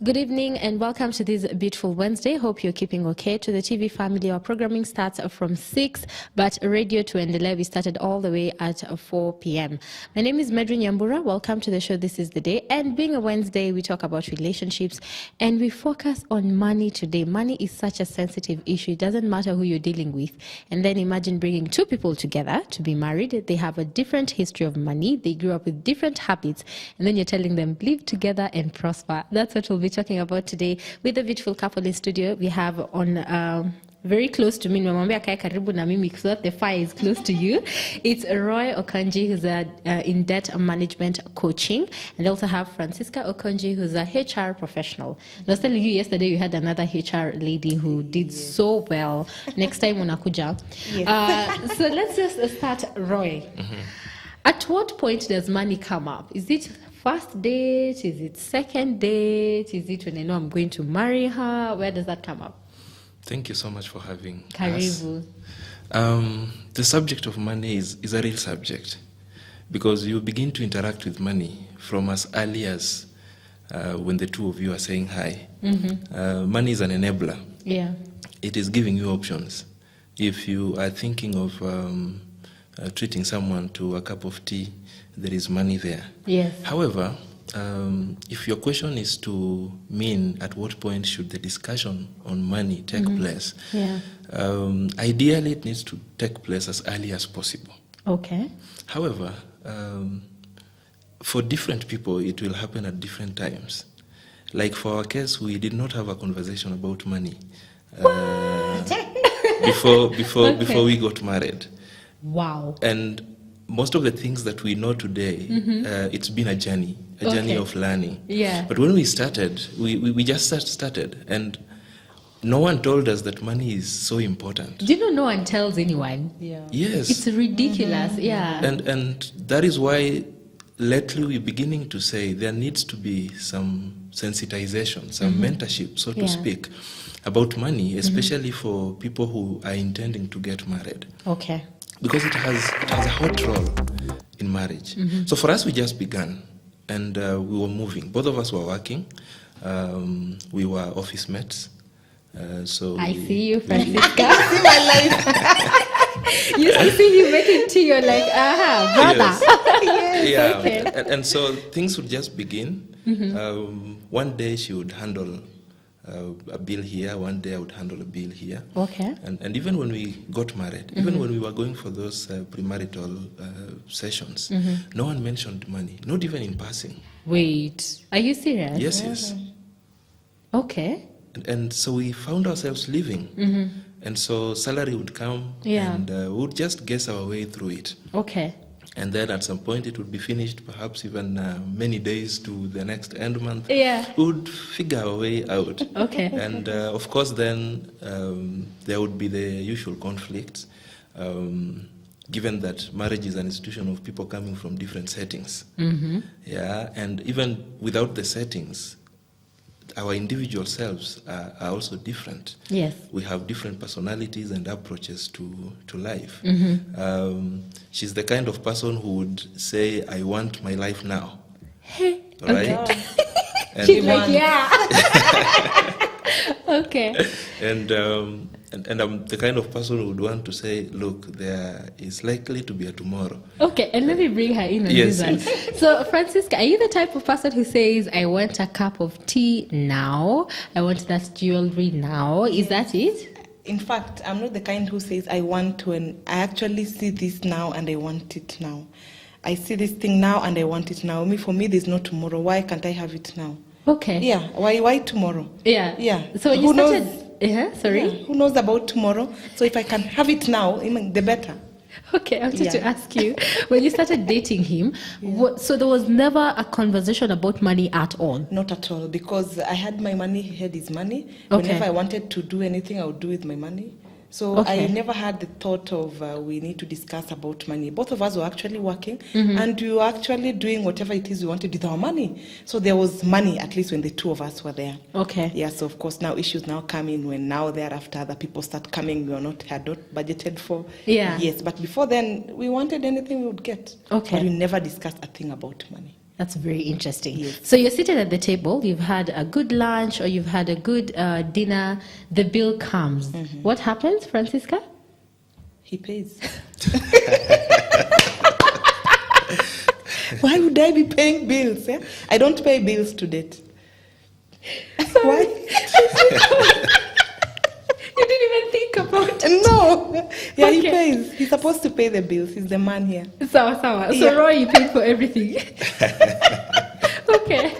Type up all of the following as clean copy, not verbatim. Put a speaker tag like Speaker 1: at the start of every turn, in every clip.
Speaker 1: Good evening and welcome to this beautiful Wednesday. Hope you're keeping okay. To the TV family, our programming starts from 6, but radio to Endele, we started all the way at 4 p.m. My name is Medrin Yambura. Welcome to the show. This is the day. And being a Wednesday, we talk about relationships and we focus on money today. Money is such a sensitive issue. It doesn't matter who you're dealing with. And then imagine bringing two people together to be married. They have a different history of money. They grew up with different habits. And then you're telling them, live together and prosper. That's what we'll be talking about today with the beautiful couple in studio. We have on very close to me, so the fire is close to you. It's Roy Okonji, who's in debt management coaching, and also have Francisca Okonji, who's a HR professional. I was telling you yesterday you had another HR lady who did so well. Next time unakuja. Yes. So let's just start, Roy. Mm-hmm. At what point does money come up? Is it first date? Is it second date? Is it when I know I'm going to marry her? Where does that come up?
Speaker 2: Thank you so much for having
Speaker 1: Karibu.
Speaker 2: us. The subject of money is a real subject because you begin to interact with money from as early as when the two of you are saying hi. Mm-hmm. Money is an enabler.
Speaker 1: Yeah.
Speaker 2: It is giving you options. If you are thinking of treating someone to a cup of tea, there is money there.
Speaker 1: Yes.
Speaker 2: However, if your question is to mean at what point should the discussion on money take place,
Speaker 1: yeah.
Speaker 2: Ideally it needs to take place as early as possible.
Speaker 1: Okay.
Speaker 2: However, for different people, it will happen at different times. Like for our case, we did not have a conversation about money before we got married.
Speaker 1: Wow.
Speaker 2: And most of the things that we know today, it's been a journey of learning.
Speaker 1: Yeah.
Speaker 2: But when we started, we just started, and no one told us that money is so important.
Speaker 1: Do you know no one tells anyone?
Speaker 3: Yeah.
Speaker 2: Yes.
Speaker 1: It's ridiculous, yeah.
Speaker 2: And that is why lately we're beginning to say there needs to be some sensitization, some mentorship, so to speak, about money, especially for people who are intending to get married.
Speaker 1: Okay.
Speaker 2: Because it has a hot role in marriage. So for us, we just began, and we were moving. Both of us were working. We were office mates. So
Speaker 1: I see you, Francisca. See my life. You see him making tea. You're like, brother.
Speaker 2: Yes. Yeah.
Speaker 1: Okay.
Speaker 2: And so things would just begin. One day she would handle a bill here, one day I would handle a bill here.
Speaker 1: Okay.
Speaker 2: And even when we got married, even when we were going for those premarital sessions, no one mentioned money, not even in passing.
Speaker 1: Wait, are you serious?
Speaker 2: Yes.
Speaker 1: Okay.
Speaker 2: And so we found ourselves living. And so salary would come, and we would just guess our way through it.
Speaker 1: Okay.
Speaker 2: And then at some point it would be finished, perhaps even many days to the next end month.
Speaker 1: Yeah.
Speaker 2: We would figure our way out.
Speaker 1: Okay.
Speaker 2: And of course then there would be the usual conflicts, given that marriage is an institution of people coming from different settings. Yeah, and even without the settings, our individual selves are also different.
Speaker 1: Yes.
Speaker 2: We have different personalities and approaches to life. She's the kind of person who would say, I want my life now. Right?
Speaker 1: Okay.
Speaker 2: And
Speaker 1: she's like, yeah. Okay.
Speaker 2: And I'm the kind of person who would want to say, look, there is likely to be a tomorrow.
Speaker 1: Okay, and let me bring her in on
Speaker 2: Yes.
Speaker 1: this one. So, Francisca, are you the type of person who says, I want a cup of tea now, I want that jewelry now? Is that it?
Speaker 3: In fact, I'm not the kind who says I want to, and I actually see this now and I want it now. I see this thing now and I want it now. For me, there's no tomorrow. Why can't I have it now?
Speaker 1: Okay.
Speaker 3: Yeah. Why tomorrow?
Speaker 1: Yeah.
Speaker 3: Yeah.
Speaker 1: So when you started... Sorry?
Speaker 3: Yeah. Who knows about tomorrow? So if I can have it now, the better.
Speaker 1: Okay, I wanted to ask you, when you started dating him, so there was never a conversation about money at all?
Speaker 3: Not at all, because I had my money, he had his money.
Speaker 1: Okay.
Speaker 3: Whenever I wanted to do anything, I would do with my money. So I never had the thought of we need to discuss about money. Both of us were actually working, and we were actually doing whatever it is we wanted with our money. So there was money, at least when the two of us were there.
Speaker 1: Okay.
Speaker 3: Yeah, so of course now issues now come in when now thereafter other people start coming we had not budgeted for.
Speaker 1: Yeah.
Speaker 3: Yes, but before then, we wanted anything we would get.
Speaker 1: Okay.
Speaker 3: But we never discussed a thing about money.
Speaker 1: That's very interesting.
Speaker 3: Yes.
Speaker 1: So you're seated at the table, you've had a good lunch or you've had a good dinner, the bill comes. What happens, Francisca?
Speaker 3: He pays. Why would I be paying bills? Eh? I don't pay bills to date. Why?
Speaker 1: You didn't even think about it.
Speaker 3: No. Yeah,
Speaker 1: Okay.
Speaker 3: he pays. He's supposed to pay the bills. He's the man here.
Speaker 1: Sawa. So
Speaker 3: Yeah.
Speaker 1: Roy, you paid for everything. Okay.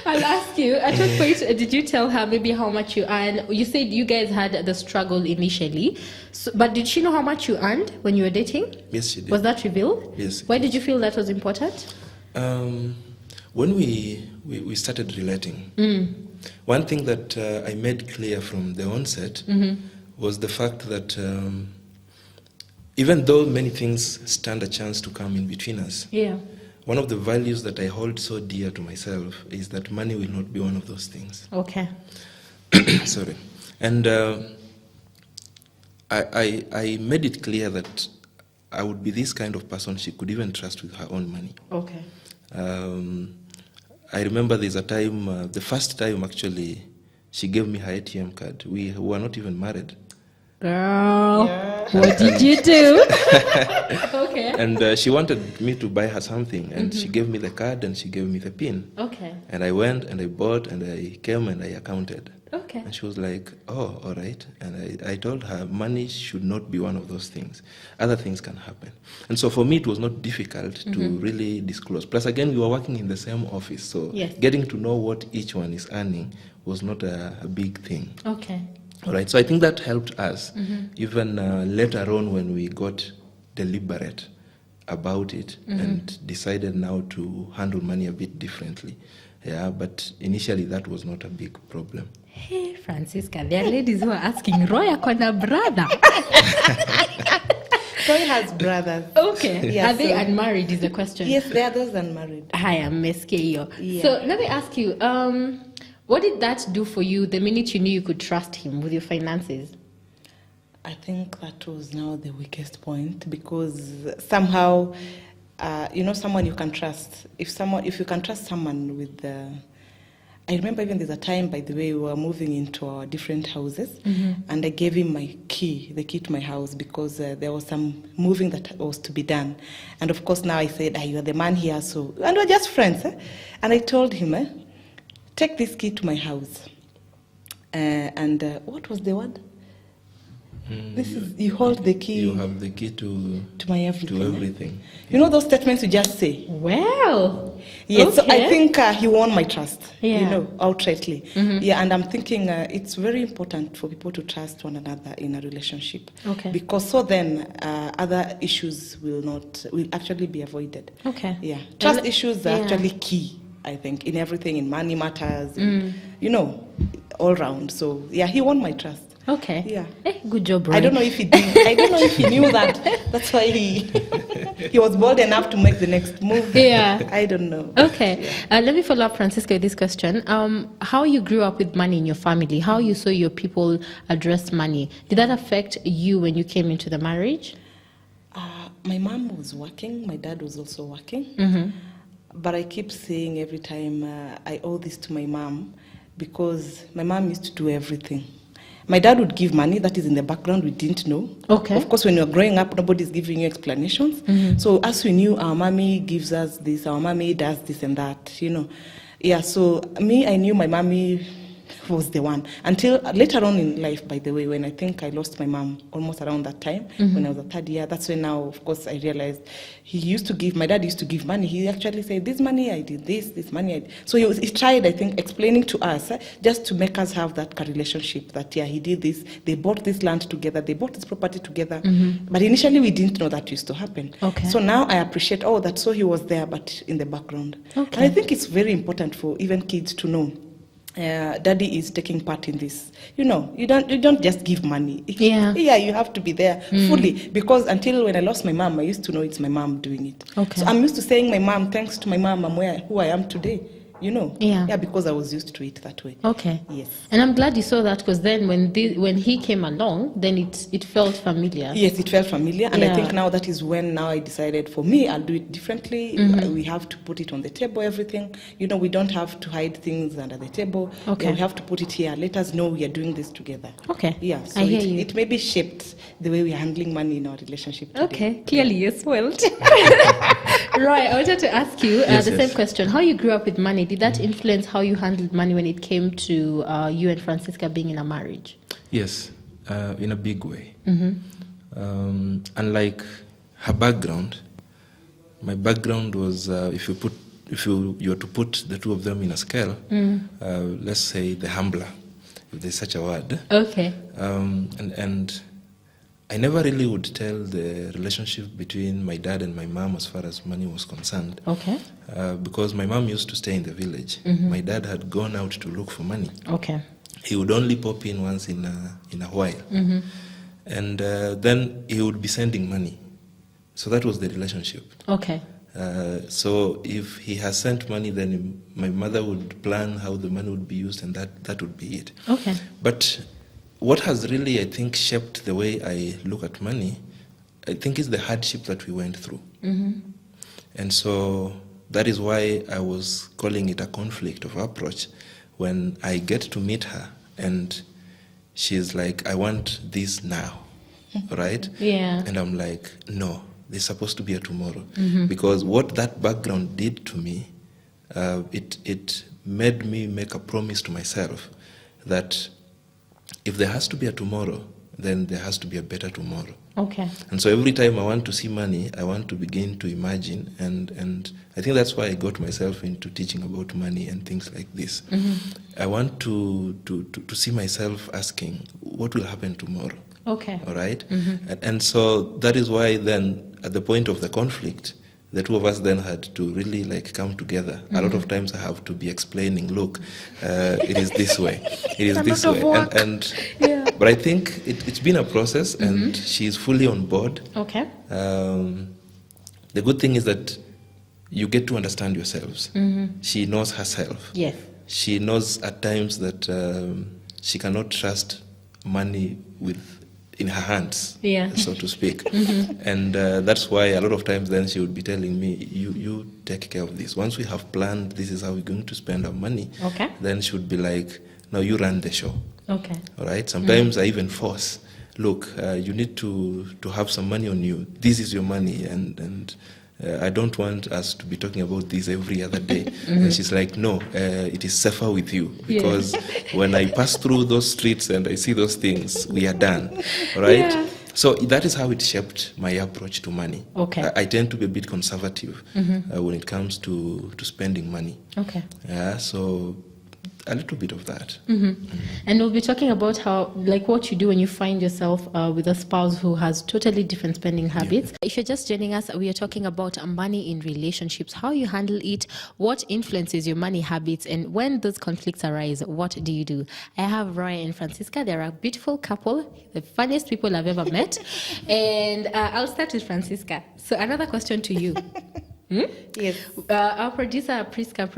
Speaker 1: I'll ask you, at what point did you tell her maybe how much you earn? You said you guys had the struggle initially, but did she know how much you earned when you were dating?
Speaker 2: Yes, she did.
Speaker 1: Was that revealed?
Speaker 2: Yes.
Speaker 1: Why did you feel that was important?
Speaker 2: When we started relating, one thing that I made clear from the onset was the fact that even though many things stand a chance to come in between us,
Speaker 1: Yeah.
Speaker 2: one of the values that I hold so dear to myself is that money will not be one of those things.
Speaker 1: Okay.
Speaker 2: Sorry. And I made it clear that I would be this kind of person she could even trust with her own money.
Speaker 1: Okay.
Speaker 2: I remember there's a time, the first time actually, she gave me her ATM card. We were not even married.
Speaker 1: Girl, what did you do? Okay.
Speaker 2: And she wanted me to buy her something, and she gave me the card and she gave me the PIN.
Speaker 1: Okay.
Speaker 2: And I went and I bought and I came and I accounted.
Speaker 1: Okay.
Speaker 2: And she was like, oh, all right. And I told her money should not be one of those things. Other things can happen. And so for me, it was not difficult to really disclose. Plus, again, we were working in the same office. So
Speaker 1: Yes.
Speaker 2: getting to know what each one is earning was not a big thing.
Speaker 1: Okay.
Speaker 2: All right. So I think that helped us even later on when we got deliberate about it and decided now to handle money a bit differently. Yeah, but initially that was not a big problem.
Speaker 1: Hey, Francisca, there are ladies who are asking, Roy, akona brother.
Speaker 3: Roy has brothers.
Speaker 1: Okay.
Speaker 3: Yeah,
Speaker 1: Are they
Speaker 3: so-
Speaker 1: unmarried is the question.
Speaker 3: Yes, they are those unmarried.
Speaker 1: Hi, I'm Meskeyo.
Speaker 3: Yeah.
Speaker 1: So let me ask you, what did that do for you the minute you knew you could trust him with your finances?
Speaker 3: I think that was now the weakest point because somehow, someone you can trust. If you can trust someone with I remember even there's a time, by the way, we were moving into our different houses, and I gave him the key to my house because there was some moving that was to be done. And of course now I said, you're the man here, and we're just friends. And I told him, take this key to my house. And what was the word? You hold the key.
Speaker 2: You have the key to
Speaker 3: my everything.
Speaker 2: To everything.
Speaker 3: You know those statements you just say?
Speaker 1: Well,
Speaker 3: Yes, so I
Speaker 1: okay.
Speaker 3: think he won my trust,
Speaker 1: Yeah.
Speaker 3: outrightly. Yeah, and I'm thinking it's very important for people to trust one another in a relationship.
Speaker 1: Okay.
Speaker 3: Because so then other issues will actually be avoided.
Speaker 1: Okay.
Speaker 3: Yeah. Trust issues are
Speaker 1: yeah.
Speaker 3: actually key, I think, in everything, in money matters, all round. So, yeah, he won my trust.
Speaker 1: Okay.
Speaker 3: Yeah.
Speaker 1: Good job, Roy.
Speaker 3: I don't know if he did. I don't know if he knew that. That's why he was bold enough to make the next move.
Speaker 1: Yeah.
Speaker 3: I don't know.
Speaker 1: Okay. Let me follow up, Francisca, with this question. How you grew up with money in your family, how you saw your people address money, did that affect you when you came into the marriage?
Speaker 3: My mom was working. My dad was also working. But I keep saying every time I owe this to my mom because my mom used to do everything. My dad would give money that is in the background we didn't know.
Speaker 1: Okay.
Speaker 3: Of course, when you're growing up, nobody's giving you explanations. So as we knew, our mommy gives us this, our mommy does this and that, Yeah, so I knew my mommy was the one. Until later on in life, by the way, when I think I lost my mom almost around that time, when I was a third year, that's when now, of course, I realized my dad used to give money. He actually said, this money I did this money I did. So he tried, I think, explaining to us, just to make us have that relationship that, yeah, he did this, they bought this land together, they bought this property together. But initially we didn't know that used to happen.
Speaker 1: Okay.
Speaker 3: So now I appreciate, so he was there, but in the background.
Speaker 1: Okay.
Speaker 3: And I think it's very important for even kids to know. daddy is taking part in this. You don't just give money.
Speaker 1: Yeah.
Speaker 3: Yeah, you have to be there fully, because until when I lost my mom, I used to know it's my mom doing it.
Speaker 1: Okay.
Speaker 3: So I'm used to saying my mom, thanks to my mom, I'm who I am today.
Speaker 1: Yeah,
Speaker 3: because I was used to it that way.
Speaker 1: Okay.
Speaker 3: Yes.
Speaker 1: And I'm glad you saw that, because then when he came along, then it felt familiar.
Speaker 3: Yes, it felt familiar, and
Speaker 1: Yeah.
Speaker 3: I think now that is when I decided, for me, I'll do it differently. We have to put it on the table, everything. We don't have to hide things under the table.
Speaker 1: Okay.
Speaker 3: Yeah, we have to put it here. Let us know we are doing this together.
Speaker 1: Okay.
Speaker 3: Yeah, so
Speaker 1: I hear you.
Speaker 3: it maybe shaped the way we are handling money in our relationship today.
Speaker 1: Okay, clearly you spoiled. Roy, I wanted to ask you the same question. How you grew up with money, did that influence how you handled money when it came to you and Francisca being in a marriage?
Speaker 2: Yes, in a big way. Unlike her background, my background was, if you were to put the two of them in a scale, let's say the humbler, if there's such a word.
Speaker 1: Okay.
Speaker 2: And I never really would tell the relationship between my dad and my mom as far as money was concerned.
Speaker 1: Okay.
Speaker 2: Because my mom used to stay in the village. My dad had gone out to look for money.
Speaker 1: Okay.
Speaker 2: He would only pop in once in a while. And then he would be sending money. So that was the relationship.
Speaker 1: Okay.
Speaker 2: So if he has sent money, then my mother would plan how the money would be used, and that would be it.
Speaker 1: Okay.
Speaker 2: But what has really, I think, shaped the way I look at money, I think, is the hardship that we went through. And so that is why I was calling it a conflict of approach when I get to meet her and she's like, I want this now, right?
Speaker 1: Yeah.
Speaker 2: And I'm like, no, there's supposed to be a tomorrow. Because what that background did to me, it made me make a promise to myself that if there has to be a tomorrow, then there has to be a better tomorrow.
Speaker 1: Okay.
Speaker 2: And so every time I want to see money, I want to begin to imagine, and I think that's why I got myself into teaching about money and things like this. I want to see myself asking, what will happen tomorrow?
Speaker 1: Okay.
Speaker 2: All right? And so that is why then, at the point of the conflict, the two of us then had to really come together. A lot of times I have to be explaining, look, it is this way. It is this way.
Speaker 1: Yeah.
Speaker 2: But I think it's been a process, and she's fully on board.
Speaker 1: Okay.
Speaker 2: The good thing is that you get to understand yourselves. She knows herself.
Speaker 1: Yes.
Speaker 2: She knows at times that she cannot trust money in her hands, so to speak. And that's why a lot of times then she would be telling me, you take care of this. Once we have planned, this is how we're going to spend our money, then she would be like, no, you run the show.
Speaker 1: Okay.
Speaker 2: All right? Sometimes I even force, look, you need to have some money on you. This is your money, and I don't want us to be talking about this every other day. And she's like, no, it is safer with you, because when I pass through those streets and I see those things, we are done. All right?
Speaker 1: Yeah.
Speaker 2: So that is how it shaped my approach to money.
Speaker 1: Okay.
Speaker 2: I tend to be a bit conservative when it comes to spending money.
Speaker 1: Okay.
Speaker 2: Yeah, so a little bit of that.
Speaker 1: And we'll be talking about how, what you do when you find yourself with a spouse who has totally different spending habits. If you're just joining us, we are talking about money in relationships, how you handle it, what influences your money habits, and when those conflicts arise, what do you do? I have Roy and Francisca. They're a beautiful couple, the funniest people I've ever met. And I'll start with Francisca. So another question to you.
Speaker 3: Yes.
Speaker 1: Our producer Priska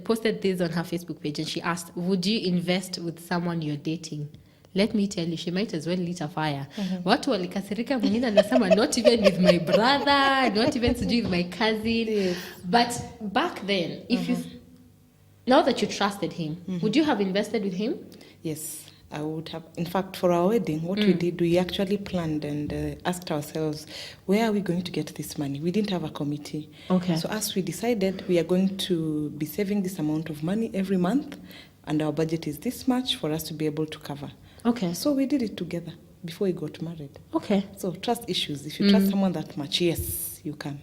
Speaker 1: posted this on her Facebook page, and she asked, would you invest with someone you're dating? Let me tell you, she might as well lit a fire. Watu walikasirika, mwingine anasema, not even with my brother, not even with my cousin.
Speaker 3: Yes.
Speaker 1: But back then, if you, now that you trusted him, would you have invested with him?
Speaker 3: Yes, I would have. In fact, for our wedding, what we did, we actually planned and asked ourselves, where are we going to get this money? We didn't have a committee.
Speaker 1: Okay.
Speaker 3: So as we decided, we are going to be saving this amount of money every month, and our budget is this much for us to be able to cover.
Speaker 1: Okay.
Speaker 3: So we did it together before we got married.
Speaker 1: Okay.
Speaker 3: So trust issues. If you trust someone that much, yes, you can.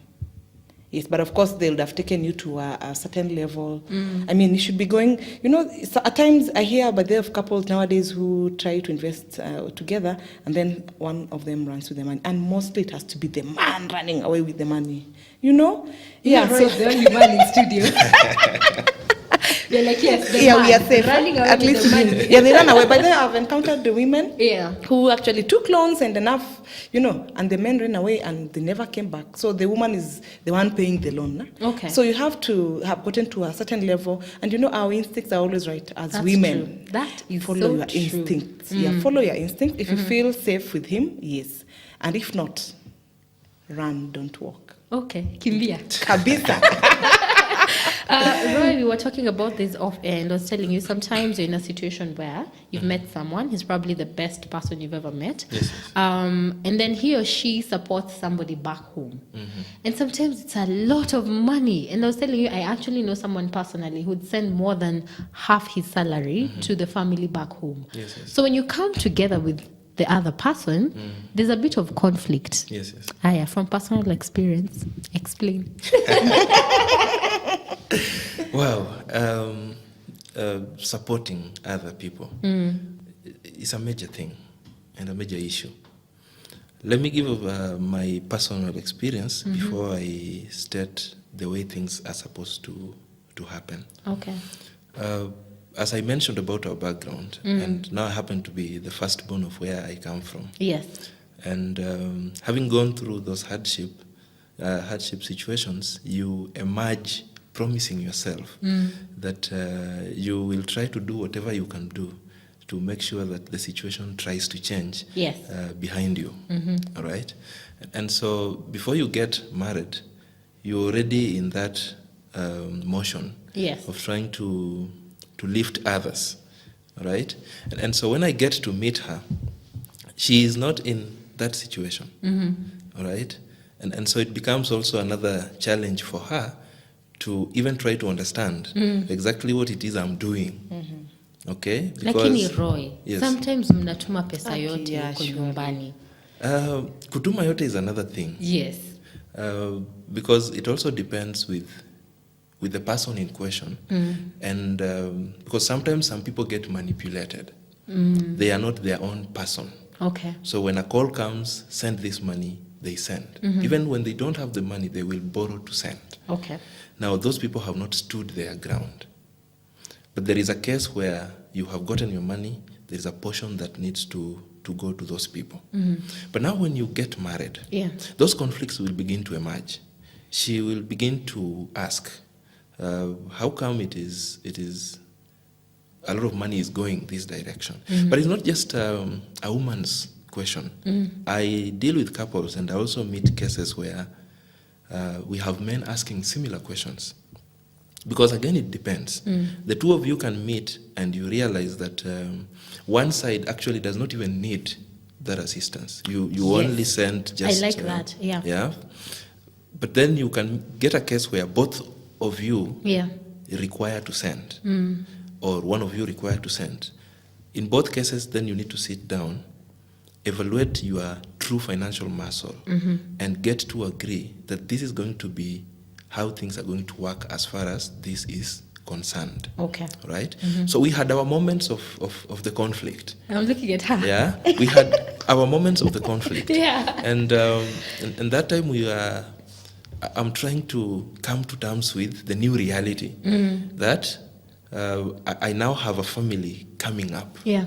Speaker 3: Yes, but of course they would have taken you to a certain level. I mean, you should be going, so at times I hear about there are couples nowadays who try to invest together, and then one of them runs with the money. And mostly it has to be the man running away with the money. Yeah,
Speaker 1: Roy is the only man in studio. You're like, yes, the
Speaker 3: Yeah,
Speaker 1: man,
Speaker 3: we are safe.
Speaker 1: running away
Speaker 3: At
Speaker 1: with
Speaker 3: least
Speaker 1: the money.
Speaker 3: yeah, they run away. But then I've encountered the women
Speaker 1: Yeah.
Speaker 3: who actually took loans and enough, and the men ran away and they never came back. So the woman is the one paying the loan.
Speaker 1: Okay.
Speaker 3: So you have to have gotten to a certain level, and our instincts are always right as
Speaker 1: That's
Speaker 3: women.
Speaker 1: true. That is
Speaker 3: Follow
Speaker 1: so
Speaker 3: your
Speaker 1: true.
Speaker 3: instincts. Yeah, follow your instinct. If you feel safe with him, yes, and if not, run, don't walk.
Speaker 1: Okay, kimbia.
Speaker 3: Kabisa.
Speaker 1: Roy, we were talking about this off air, and I was telling you sometimes you're in a situation where you've met someone, he's probably the best person you've ever met.
Speaker 2: Yes.
Speaker 1: And then he or she supports somebody back home. And sometimes it's a lot of money. And I was telling you, I actually know someone personally who'd send more than half his salary to the family back home.
Speaker 2: Yes.
Speaker 1: So when you come together with the other person, there's a bit of conflict.
Speaker 2: Yes.
Speaker 1: Aya, from personal experience, explain.
Speaker 2: Wow. Supporting other people is a major thing and a major issue. Let me give my personal experience before I state the way things are supposed to happen.
Speaker 1: Okay.
Speaker 2: As I mentioned about our background, and now I happen to be the firstborn of where I come from.
Speaker 1: Yes.
Speaker 2: And having gone through those hardship situations, you emerge promising yourself that you will try to do whatever you can do to make sure that the situation tries to change behind you. All right? And so before you get married, you're already in that motion of trying to lift others. All right? And so when I get to meet her, she is not in that situation. All right? And so it becomes also another challenge for her to even try to understand exactly what it is I'm doing. Okay?
Speaker 1: Lakini Roy,
Speaker 2: yes.
Speaker 1: Sometimes mnatuma pesa yote
Speaker 3: yeah,
Speaker 1: huko
Speaker 3: sure.
Speaker 1: nyumbani.
Speaker 2: Kutuma yote is another thing.
Speaker 1: Yes.
Speaker 2: Because it also depends with the person in question. And because sometimes some people get manipulated. They are not their own person.
Speaker 1: Okay.
Speaker 2: So when a call comes, send this money, they send. Even when they don't have the money, they will borrow to send.
Speaker 1: Okay.
Speaker 2: Now, those people have not stood their ground. But there is a case where you have gotten your money, there is a portion that needs to go to those people. But now when you get married, those conflicts will begin to emerge. She will begin to ask, how come it is a lot of money is going this direction? But it's not just a woman's question. I deal with couples, and I also meet cases where we have men asking similar questions. Because again, it depends. The two of you can meet and you realize that one side actually does not even need that assistance. You only send just...
Speaker 1: I like that, yeah.
Speaker 2: Yeah. But then you can get a case where both of you require to send, or one of you require to send. In both cases, then you need to sit down, evaluate your true financial muscle, and get to agree that this is going to be how things are going to work as far as this is concerned. Okay. Right? So we had our moments of the conflict.
Speaker 1: I'm looking at her.
Speaker 2: Yeah. We had our moments of the conflict.
Speaker 1: Yeah.
Speaker 2: And that time I'm trying to come to terms with the new reality that I now have a family coming up.
Speaker 1: Yeah.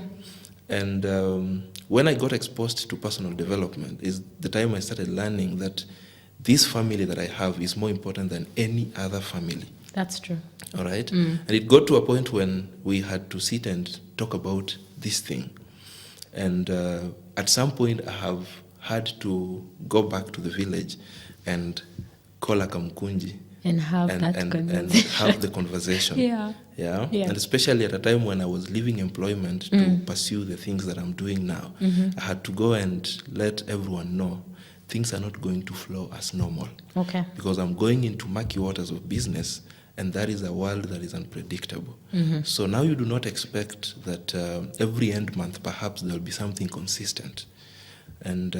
Speaker 2: And when I got exposed to personal development is the time I started learning that this family that I have is more important than any other family.
Speaker 1: That's true.
Speaker 2: All right? And it got to a point when we had to sit and talk about this thing. And at some point, I have had to go back to the village and call a kamkunji.
Speaker 1: And have conversation.
Speaker 2: And have the conversation.
Speaker 1: Yeah.
Speaker 2: And especially at a time when I was leaving employment to pursue the things that I'm doing now, I had to go and let everyone know things are not going to flow as normal.
Speaker 1: Okay.
Speaker 2: Because I'm going into murky waters of business, and that is a world that is unpredictable. So now you do not expect that every end month perhaps there'll be something consistent. And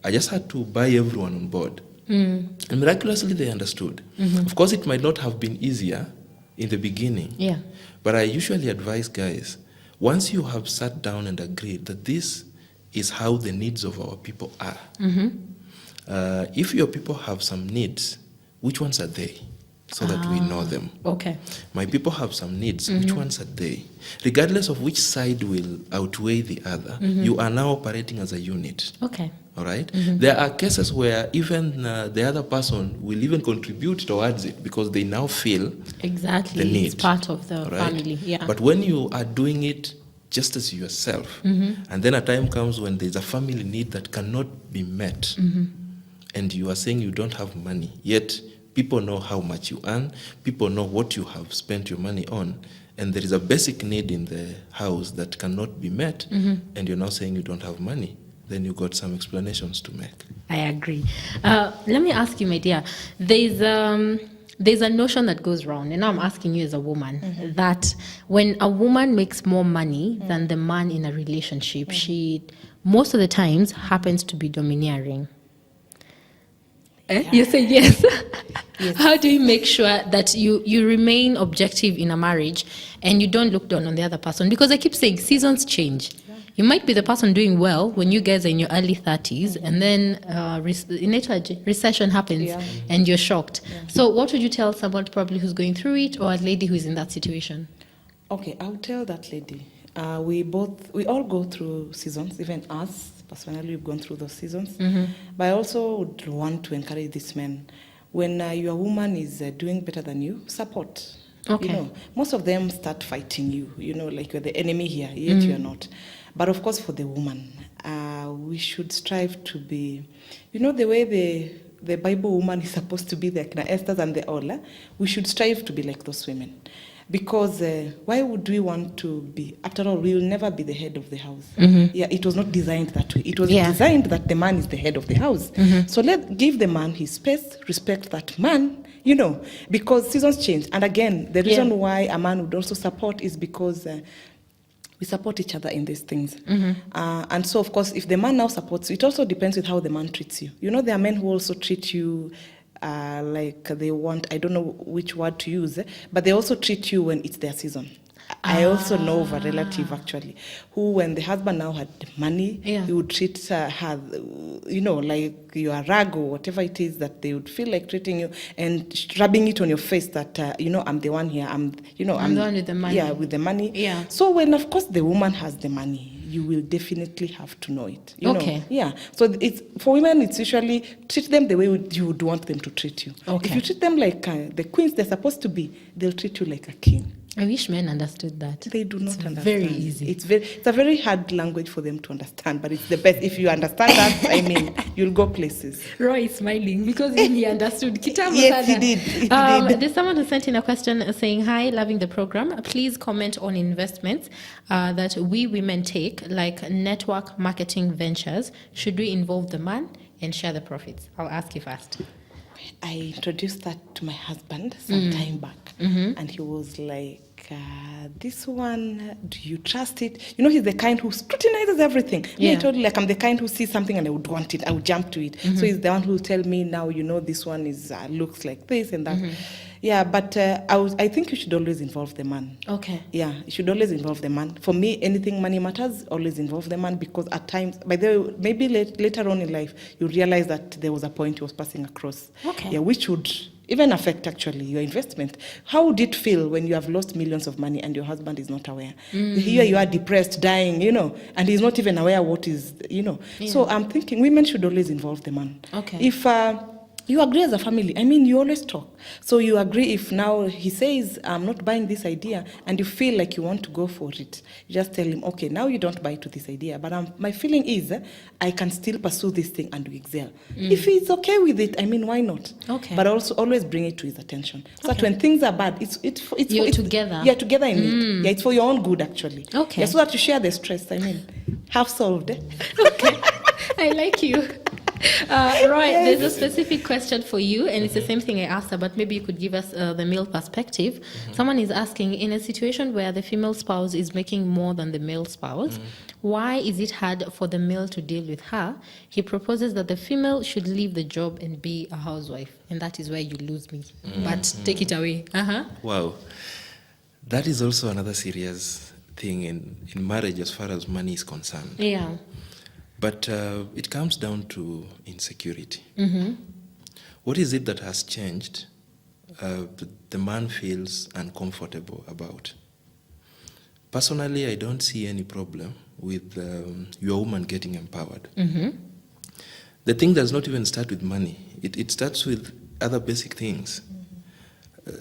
Speaker 2: I just had to buy everyone on board. And miraculously they understood. Of course, it might not have been easier in the beginning. Yeah. But I usually advise guys, once you have sat down and agreed that this is how the needs of our people are, if your people have some needs, which ones are they? so that we know them.
Speaker 1: Okay.
Speaker 2: My people have some needs. Which ones are they? Regardless of which side will outweigh the other, you are now operating as a unit.
Speaker 1: Okay.
Speaker 2: All right? There are cases where even the other person will even contribute towards it because they now feel
Speaker 1: exactly
Speaker 2: the need.
Speaker 1: It's part of the
Speaker 2: right?
Speaker 1: family. Yeah.
Speaker 2: But when you are doing it just as yourself, and then a time comes when there's a family need that cannot be met, and you are saying you don't have money, yet people know how much you earn, people know what you have spent your money on, and there is a basic need in the house that cannot be met, and you're now saying you don't have money, then you got some explanations to make.
Speaker 1: I agree. Let me ask you, my dear, there's a notion that goes around, and now I'm asking you as a woman, that when a woman makes more money than the man in a relationship, she most of the times happens to be domineering. You say yes. Yes. How do you make sure that you remain objective in a marriage and you don't look down on the other person? Because I keep saying seasons change. You might be the person doing well when you guys are in your early 30s, and then recession happens, and you're shocked. So what would you tell someone probably who's going through it, or a lady who's in that situation?
Speaker 3: Okay, I'll tell that lady. We all go through seasons, even us. Personally, we've gone through those seasons. But I also would want to encourage this man. When your woman is doing better than you, support.
Speaker 1: Okay.
Speaker 3: You know, most of them start fighting you, like you're the enemy here, yet you're not. But of course, for the woman, we should strive to be, the way the Bible woman is supposed to be, like Esther and the Ola, we should strive to be like those women. Because why would we want to be? After all, we will never be the head of the house. Yeah, it was not designed that way. It was designed that the man is the head of the house. So let's give the man his space, respect that man, because seasons change. And again, the reason why a man would also support is because we support each other in these things. And so, of course, if the man now supports you, it also depends with how the man treats you. There are men who also treat you like they want, I don't know which word to use, but they also treat you when it's their season. I also know of a relative, actually, who, when the husband now had money, he would treat her, like you are a rag or whatever it is that they would feel like treating you, and rubbing it on your face that, I'm the one here, I'm the one with the money. Yeah, with the money. Yeah. So when, of course, the woman has the money, you will definitely have to know it. You know? Yeah. So it's for women, it's usually treat them the way you would want them to treat you. Okay. If you treat them like the queens they're supposed to be, they'll treat you like a king.
Speaker 1: I wish men understood that.
Speaker 3: They do not understand.
Speaker 1: Very easy.
Speaker 3: It's a very hard language for them to understand, but it's the best. If you understand that, you'll go places.
Speaker 1: Roy is smiling because he understood.
Speaker 3: Yes, he did.
Speaker 1: There's someone who sent in a question saying, "Hi, loving the program. Please comment on investments that we women take, like network marketing ventures. Should we involve the man and share the profits?" I'll ask you first.
Speaker 3: I introduced that to my husband some time back, and he was like, this one, do you trust it? He's the kind who scrutinizes everything. Yeah. I told you, I'm the kind who sees something and I would want it, I would jump to it. So he's the one who will tell me, now, this one is looks like this and that. Yeah, but I think you should always involve the man. Okay. Yeah, you should always involve the man. For me, anything money matters, always involve the man, because at times, by the way, maybe later on in life, you realize that there was a point he was passing across. Okay. Yeah, which would even affect actually your investment. How would it feel when you have lost millions of money and your husband is not aware? Here you are depressed, dying, and he's not even aware what is, Yeah. So I'm thinking women should always involve the man. Okay. If you agree as a family, you always talk. So you agree if now he says, I'm not buying this idea, and you feel like you want to go for it, you just tell him, okay, now you don't buy to this idea, but my feeling is I can still pursue this thing and we excel. If he's okay with it, why not? Okay. But also always bring it to his attention. So that when things are bad, it's together. Yeah, together in it. Yeah, it's for your own good, actually. Okay. Yeah, so that you share the stress, half solved. Okay.
Speaker 1: I like you. Right, there's a specific question for you, and it's the same thing I asked her, but maybe you could give us the male perspective. Someone is asking, in a situation where the female spouse is making more than the male spouse, why is it hard for the male to deal with her? He proposes that the female should leave the job and be a housewife, and that is where you lose me. But take it away.
Speaker 2: Wow. That is also another serious thing in marriage as far as money is concerned. Yeah. But it comes down to insecurity. What is it that has changed the man feels uncomfortable about. Personally, I don't see any problem with your woman getting empowered. The thing does not even start with money. It starts with other basic things.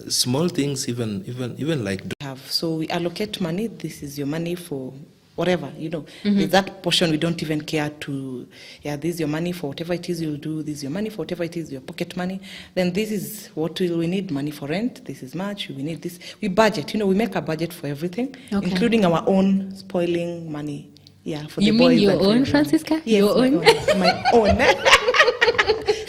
Speaker 2: Small things, even like...
Speaker 3: So we allocate money. This is your money for whatever, There's that portion we don't even care to, this is your money for whatever it is you'll do, this is your money for whatever it is, your pocket money. Then this is what we need, money for rent, this is much, we need this. We budget, we make a budget for everything, including our own spoiling money. For
Speaker 1: you
Speaker 3: the
Speaker 1: mean
Speaker 3: boys.
Speaker 1: your own, Francisca?
Speaker 3: Yes,
Speaker 1: your own?
Speaker 3: My own.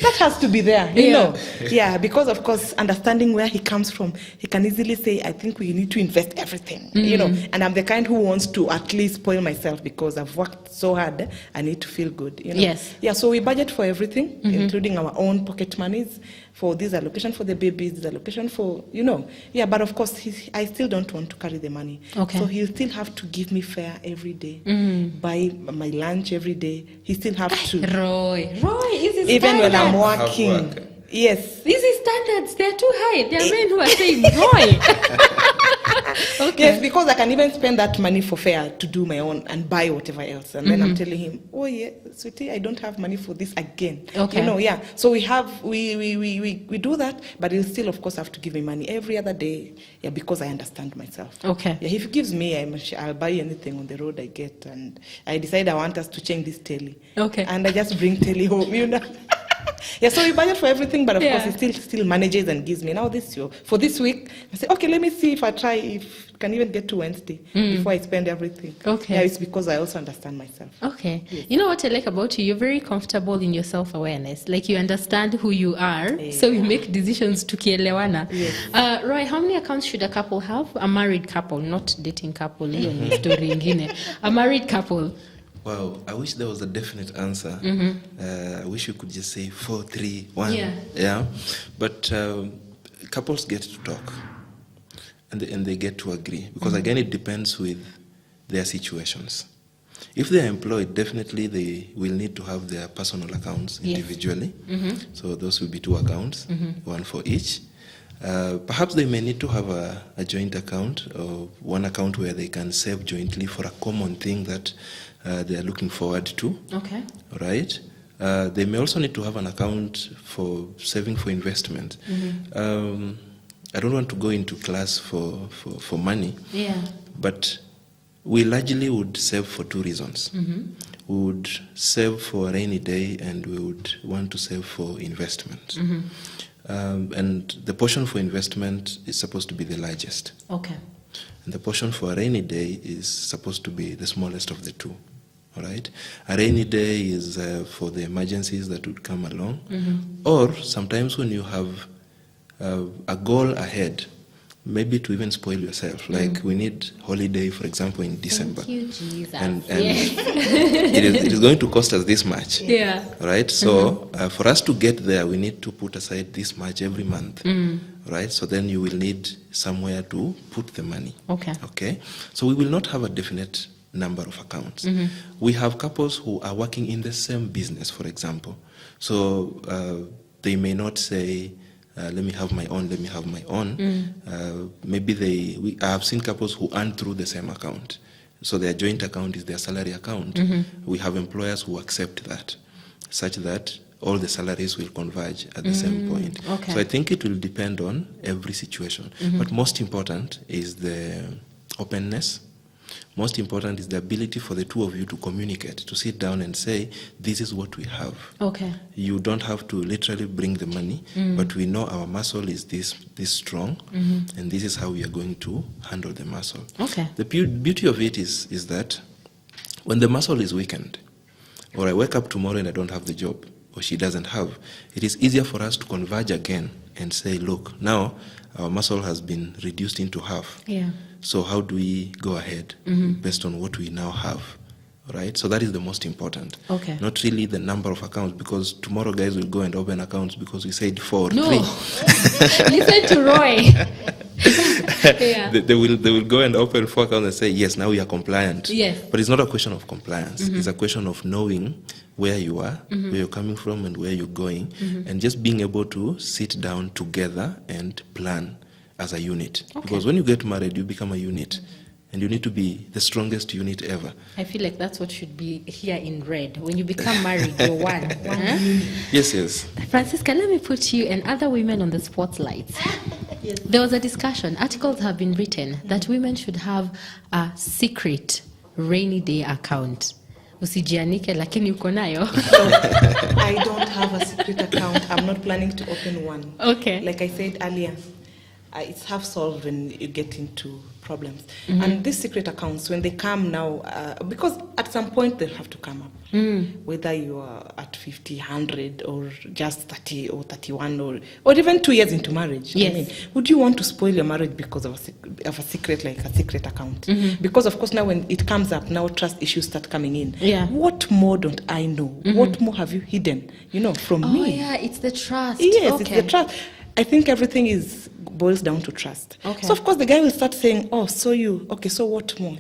Speaker 3: That has to be there, you know. Yeah, because of course, understanding where he comes from, he can easily say, I think we need to invest everything, And I'm the kind who wants to at least spoil myself because I've worked so hard, I need to feel good,
Speaker 1: Yes.
Speaker 3: Yeah, so we budget for everything, including our own pocket monies, for this allocation for the babies, this allocation for, Yeah, but of course, I still don't want to carry the money.
Speaker 1: Okay.
Speaker 3: So he'll still have to give me fare every day, buy my lunch every day. He still have to.
Speaker 1: Roy, is it
Speaker 3: Even when I'm
Speaker 1: standards?
Speaker 3: working. Yes.
Speaker 1: These are standards. They're too high. There are men who are saying, Roy. Okay.
Speaker 3: Yes, because I can even spend that money for fare to do my own and buy whatever else. And then I'm telling him, oh yeah, sweetie, I don't have money for this again.
Speaker 1: Okay.
Speaker 3: Yeah. So we do that, but he'll still, of course, have to give me money every other day. Yeah, because I understand myself.
Speaker 1: Okay.
Speaker 3: Yeah, if he gives me, I'll buy anything on the road I get. And I decide I want us to change this telly.
Speaker 1: Okay.
Speaker 3: And I just bring telly home, Yeah, so we budget for everything, but of course he still manages and gives me, now for this week, I say, okay, let me see if I can even get to Wednesday before I spend everything. Okay. Yeah, it's because I also understand myself.
Speaker 1: Okay. Yes. You know what I like about you? You're very comfortable in your self-awareness. Like you understand who you are, so you make decisions to kielewana. Yes. Roy, how many accounts should a couple have? A married couple, not dating couple. A married couple.
Speaker 2: Wow, I wish there was a definite answer. I wish you could just say 4, 3, 1. Yeah. But couples get to talk and they get to agree. Because again, it depends with their situations. If they're employed, definitely they will need to have their personal accounts individually. So those will be 2 accounts, 1 for each. Perhaps they may need to have a joint account or 1 account where they can save jointly for a common thing that they are looking forward to. Okay. Right? They may also need to have an account for saving for investment. I don't want to go into class for money. Yeah. But we largely would save for 2 reasons. We would save for a rainy day and we would want to save for investment. And the portion for investment is supposed to be the largest. Okay. And the portion for a rainy day is supposed to be the smallest of the 2. All right? A rainy day is for the emergencies that would come along. Or sometimes when you have a goal ahead, maybe to even spoil yourself. Like we need holiday, for example, in December.
Speaker 1: Thank you, Jesus.
Speaker 2: And it is going to cost us this much. Yeah. Right? So for us to get there, we need to put aside this much every month. Right? So then you will need somewhere to put the money. Okay. Okay? So we will not have a definite number of accounts. We have couples who are working in the same business, for example. So they may not say, let me have my own, let me have my own. Maybe I have seen couples who earn through the same account. So their joint account is their salary account. We have employers who accept that, such that all the salaries will converge at the same point. Okay. So I think it will depend on every situation. But most important is the openness. Most important is the ability for the 2 of you to communicate, to sit down and say, this is what we have. Okay. You don't have to literally bring the money, but we know our muscle is this strong, and this is how we are going to handle the muscle. Okay. The beauty of it is that when the muscle is weakened, or I wake up tomorrow and I don't have the job, or she doesn't have, it is easier for us to converge again and say, look, now our muscle has been reduced into half. Yeah. So how do we go ahead based on what we now have, right? So that is the most important. Okay. Not really the number of accounts, because tomorrow guys will go and open accounts because we said 4 or 3.
Speaker 1: Listen to Roy. Yeah.
Speaker 2: They will go and open 4 accounts and say, yes, now we are compliant.
Speaker 1: Yes.
Speaker 2: But it's not a question of compliance. It's a question of knowing where you are, where you're coming from, and where you're going, and just being able to sit down together and plan as a unit.
Speaker 1: Okay.
Speaker 2: Because when you get married, you become a unit. And you need to be the strongest unit ever.
Speaker 1: I feel like that's what should be here in red. When you become married, you're one. Huh?
Speaker 2: Yes, yes.
Speaker 1: Francisca, let me put you and other women on the spotlight.
Speaker 3: Yes.
Speaker 1: There was a discussion. Articles have been written that women should have a secret rainy day account. Usijianike lakini uko nayo.
Speaker 3: I don't have a secret account. I'm not planning to open one.
Speaker 1: Okay.
Speaker 3: Like I said earlier, it's half solved when you get into problems. And these secret accounts, when they come now, because at some point they'll have to come up. Whether you are at 50, 100, or just 30 or 31, or even 2 years into marriage.
Speaker 1: Yes.
Speaker 3: I mean, would you want to spoil your marriage because of a secret, like a secret account? Because of course now when it comes up, now trust issues start coming in.
Speaker 1: Yeah.
Speaker 3: What more don't I know? What more have you hidden, from
Speaker 1: Oh,
Speaker 3: me?
Speaker 1: yeah, it's the trust.
Speaker 3: Yes,
Speaker 1: Okay.
Speaker 3: it's the trust. I think everything boils down to trust.
Speaker 1: Okay.
Speaker 3: So of course the guy will start saying, oh, so what more?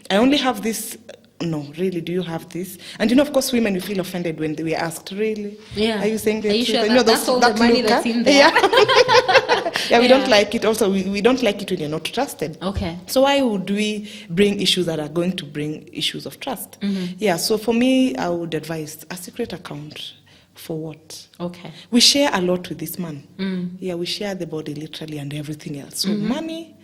Speaker 3: I only have this. No, really, do you have this? And of course, women, we feel offended when we are asked, really?
Speaker 1: Yeah.
Speaker 3: Are you saying that?
Speaker 1: Are you sure
Speaker 3: truth?
Speaker 1: that's all the money that's in there?
Speaker 3: Yeah. Yeah, we
Speaker 1: Yeah.
Speaker 3: don't like it. Also, we don't like it when you're not trusted.
Speaker 1: Okay.
Speaker 3: So why would we bring issues that are going to bring issues of trust? Yeah, so for me, I would advise a secret account. For what?
Speaker 1: Okay.
Speaker 3: We share a lot with this man. Yeah, we share the body literally and everything else. So money,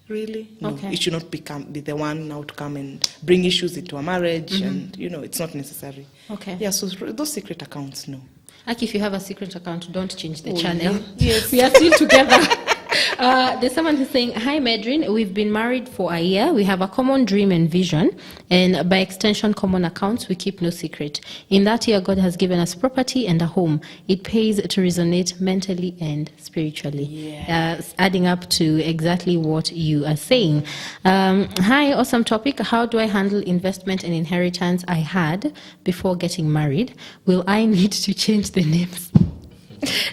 Speaker 3: really? No,
Speaker 1: Okay.
Speaker 3: it should not be the one now to come and bring issues into a marriage, and it's not necessary.
Speaker 1: Okay.
Speaker 3: Yeah, so those secret accounts, no.
Speaker 1: Like if you have a secret account, don't change the
Speaker 3: Oh,
Speaker 1: channel.
Speaker 3: yes.
Speaker 1: We are still together. There's someone who's saying, hi, Medrin. We've been married for a year. We have a common dream and vision. And by extension, common accounts. We keep no secret. In that year, God has given us property and a home. It pays to resonate mentally and spiritually.
Speaker 3: Yeah.
Speaker 1: Adding up to exactly what you are saying. Hi, awesome topic. How do I handle investment and inheritance I had before getting married? Will I need to change the names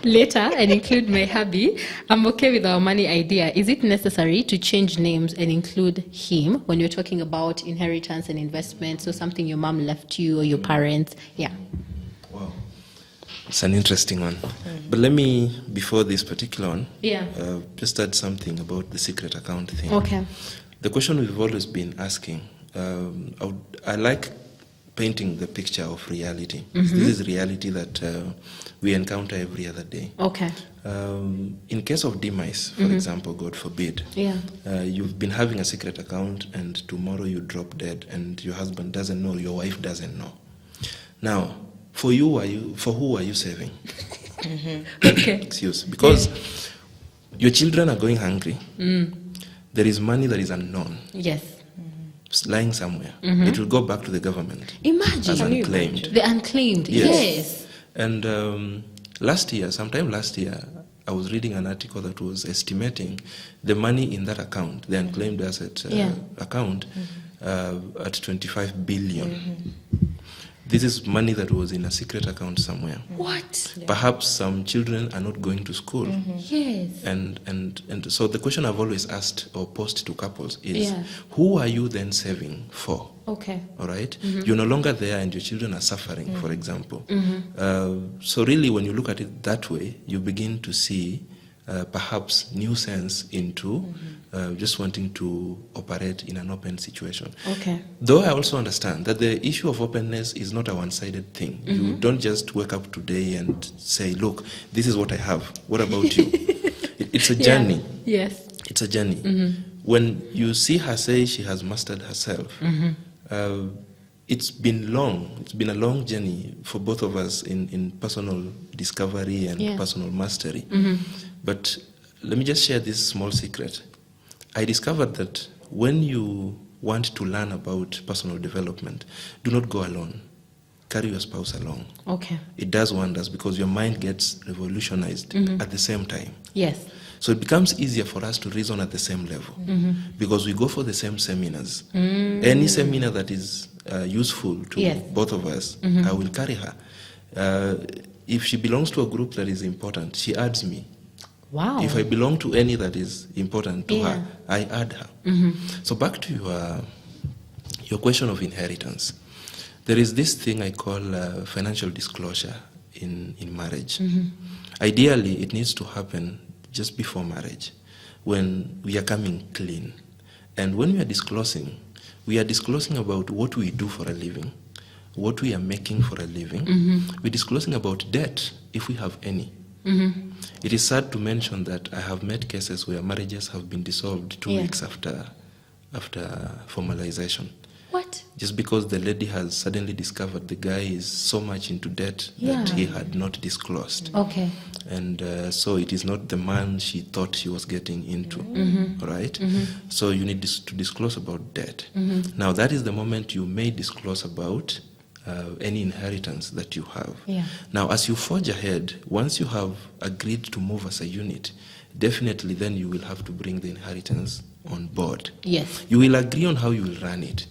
Speaker 1: later and include my hubby? I'm okay with our money idea. Is it necessary to change names and include him when you're talking about inheritance and investment? So something your mom left you or your parents? Yeah.
Speaker 2: Wow. It's an interesting one. But let me, before this particular one,
Speaker 1: Yeah.
Speaker 2: just add something about the secret account thing.
Speaker 1: Okay.
Speaker 2: The question we've always been asking, I like painting the picture of reality. This is reality that we encounter every other day.
Speaker 1: Okay.
Speaker 2: In case of demise, for example, God forbid,
Speaker 1: Yeah.
Speaker 2: you've been having a secret account and tomorrow you drop dead and your husband doesn't know, your wife doesn't know. Now, for who are you saving?
Speaker 1: Okay.
Speaker 2: Excuse. Because your children are going hungry. There is money that is unknown.
Speaker 1: Yes.
Speaker 2: It's lying somewhere. It will go back to the government
Speaker 1: Imagine.
Speaker 2: as
Speaker 3: Can you
Speaker 2: unclaimed.
Speaker 3: imagine?
Speaker 1: The unclaimed. Yes.
Speaker 2: And sometime last year, I was reading an article that was estimating the money in that account, the unclaimed asset account, at 25 billion. This is money that was in a secret account somewhere.
Speaker 1: What?
Speaker 2: Perhaps some children are not going to school.
Speaker 1: Yes.
Speaker 2: And so the question I've always asked or posed to couples is,
Speaker 1: Yeah.
Speaker 2: who are you then saving for?
Speaker 1: Okay.
Speaker 2: All right? You're no longer there and your children are suffering, for example. So really, when you look at it that way, you begin to see perhaps new sense into just wanting to operate in an open situation.
Speaker 1: Okay.
Speaker 2: Though I also understand that the issue of openness is not a one-sided thing. You don't just wake up today and say, look, this is what I have. What about you? It's a journey.
Speaker 1: Yeah. Yes.
Speaker 2: It's a journey. When you see her say she has mastered herself, it's been long. It's been a long journey for both of us in personal discovery and personal mastery. But let me just share this small secret. I discovered that when you want to learn about personal development, do not go alone. Carry your spouse along.
Speaker 1: Okay.
Speaker 2: It does wonders because your mind gets revolutionized at the same time.
Speaker 1: Yes.
Speaker 2: So it becomes easier for us to reason at the same level because we go for the same seminars. Any seminar that is useful to both of us, I will carry her. If she belongs to a group that is important, she adds me.
Speaker 1: Wow.
Speaker 2: If I belong to any that is important to her, I add her. So back to your question of inheritance. There is this thing I call financial disclosure in marriage. Ideally, it needs to happen just before marriage, when we are coming clean. And when we are disclosing about what we do for a living, what we are making for a living. We're disclosing about debt, if we have any. It is sad to mention that I have met cases where marriages have been dissolved 2 weeks after formalization.
Speaker 1: What?
Speaker 2: Just because the lady has suddenly discovered the guy is so much into debt that he had not disclosed.
Speaker 1: Okay.
Speaker 2: And so it is not the man she thought she was getting into, right? So you need to disclose about debt. Now that is the moment you may disclose about any inheritance that you have. Now as you forge ahead, once you have agreed to move as a unit, definitely then you will have to bring the inheritance on board.
Speaker 1: Yes.
Speaker 2: You will agree on how you will run it.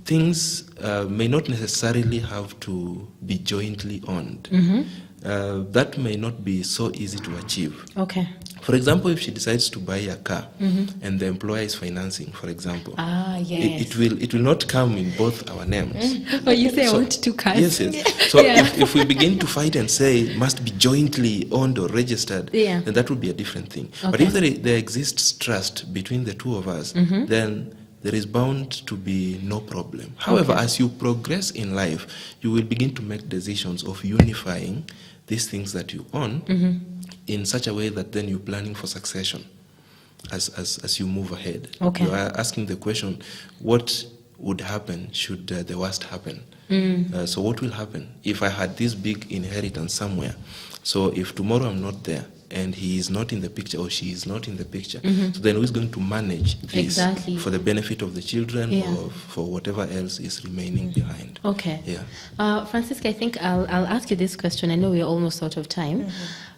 Speaker 2: Things may not necessarily have to be jointly owned. That may not be so easy to achieve.
Speaker 1: Okay.
Speaker 2: For example, if she decides to buy a car and the employer is financing, for example, it will not come in both our names.
Speaker 1: But you say I want 2 cars.
Speaker 2: Yes. So if we begin to fight and say it must be jointly owned or registered, then that would be a different thing. But if there exists trust between the two of us, then there is bound to be no problem. However, as you progress in life, you will begin to make decisions of unifying these things that you own in such a way that then you're planning for succession as you move ahead. You are asking the question, what would happen should the worst happen? So what will happen if I had this big inheritance somewhere? So if tomorrow I'm not there and he is not in the picture or she is not in the picture, so then who's going to manage this for the benefit of the children or for whatever else is remaining behind?
Speaker 1: Francisca, I think I'll ask you this question. I know we're almost out of time.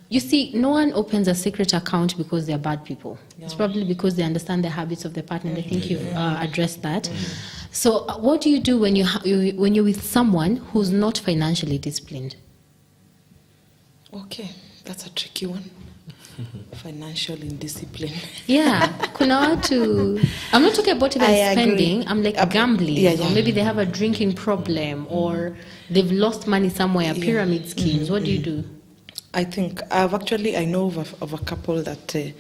Speaker 1: You see, no one opens a secret account because they're bad people. It's probably because they understand the habits of the partner. And I think you've addressed that. So what do you do when you're with someone who's not financially disciplined?
Speaker 3: Okay, that's a tricky one. Financial indiscipline.
Speaker 1: Kuna watu, I'm not talking about even spending, I'm like gambling, or maybe they have a drinking problem, or they've lost money somewhere, pyramid schemes. What do you do?
Speaker 3: I think I know of a couple that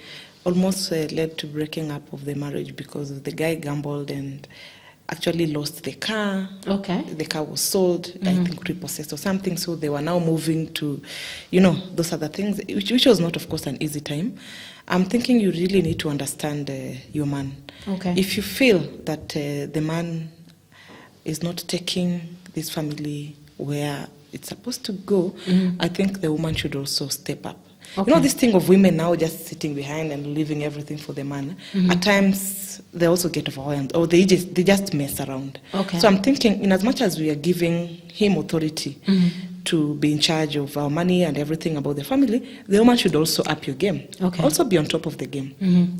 Speaker 3: almost led to breaking up of the marriage because the guy gambled and actually lost the car. The car was sold, I think repossessed or something, so they were now moving to, those other things, which was not, of course, an easy time. I'm thinking you really need to understand your man. If you feel that the man is not taking this family where it's supposed to go, I think the woman should also step up. This thing of women now just sitting behind and leaving everything for the man. At times, they also get overwhelmed, or they just mess around. So I'm thinking, in as much as we are giving him authority to be in charge of our money and everything about the family, the woman should also up your game. Also be on top of the game.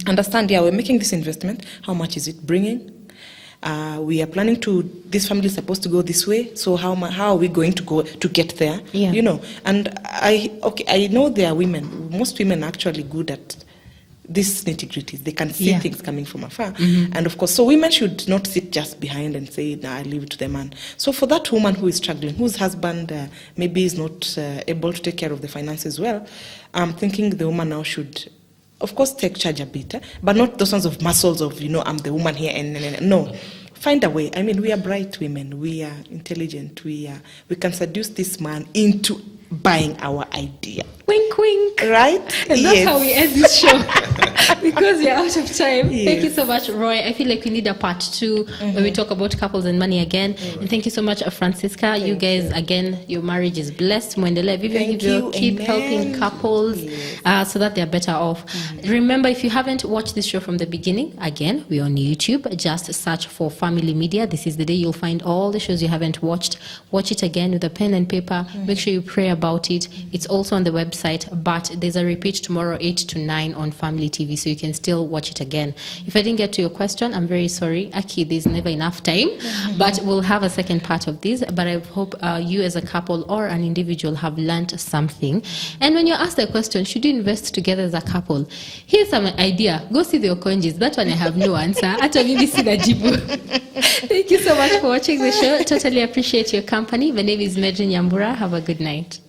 Speaker 3: Understand, we're making this investment. How much is it bringing? We are planning this family is supposed to go this way, so how are we going to go to get there? And I know there are women, most women are actually good at these nitty-gritties. They can see things coming from afar. And of course, so women should not sit just behind and say, I leave it to the man. So for that woman who is struggling, whose husband maybe is not able to take care of the finances well, I'm thinking the woman now should, of course, take charge a bit, but not those kinds of muscles of, I'm the woman here, and no. Find a way. I mean, we are bright women. We are intelligent. We can seduce this man into buying our idea.
Speaker 1: Wink, wink.
Speaker 3: Right?
Speaker 1: And that's how we end this show. Because we're out of time. Thank you so much, Roy. I feel like we need a part 2 where we talk about couples and money again. And thank you so much, Francisca. You guys, again, your marriage is blessed. Keep helping couples so that they're better off. Remember, if you haven't watched this show from the beginning, again, we're on YouTube. Just search for Family Media. This is the day you'll find all the shows you haven't watched. Watch it again with a pen and paper. Make sure you pray about it. It's also on the website, but there's a repeat tomorrow, 8 to 9 on Family TV, so you can can still watch it again. If I didn't get to your question, I'm very sorry. Aki, there's never enough time, but we'll have a second part of this. But I hope you as a couple or an individual have learned something. And when you're asked the question, should you invest together as a couple? Here's some idea. Go see the Okonjis. That one I have no answer. Thank you so much for watching the show. Totally appreciate your company. My name is Medrin Nyambura. Have a good night.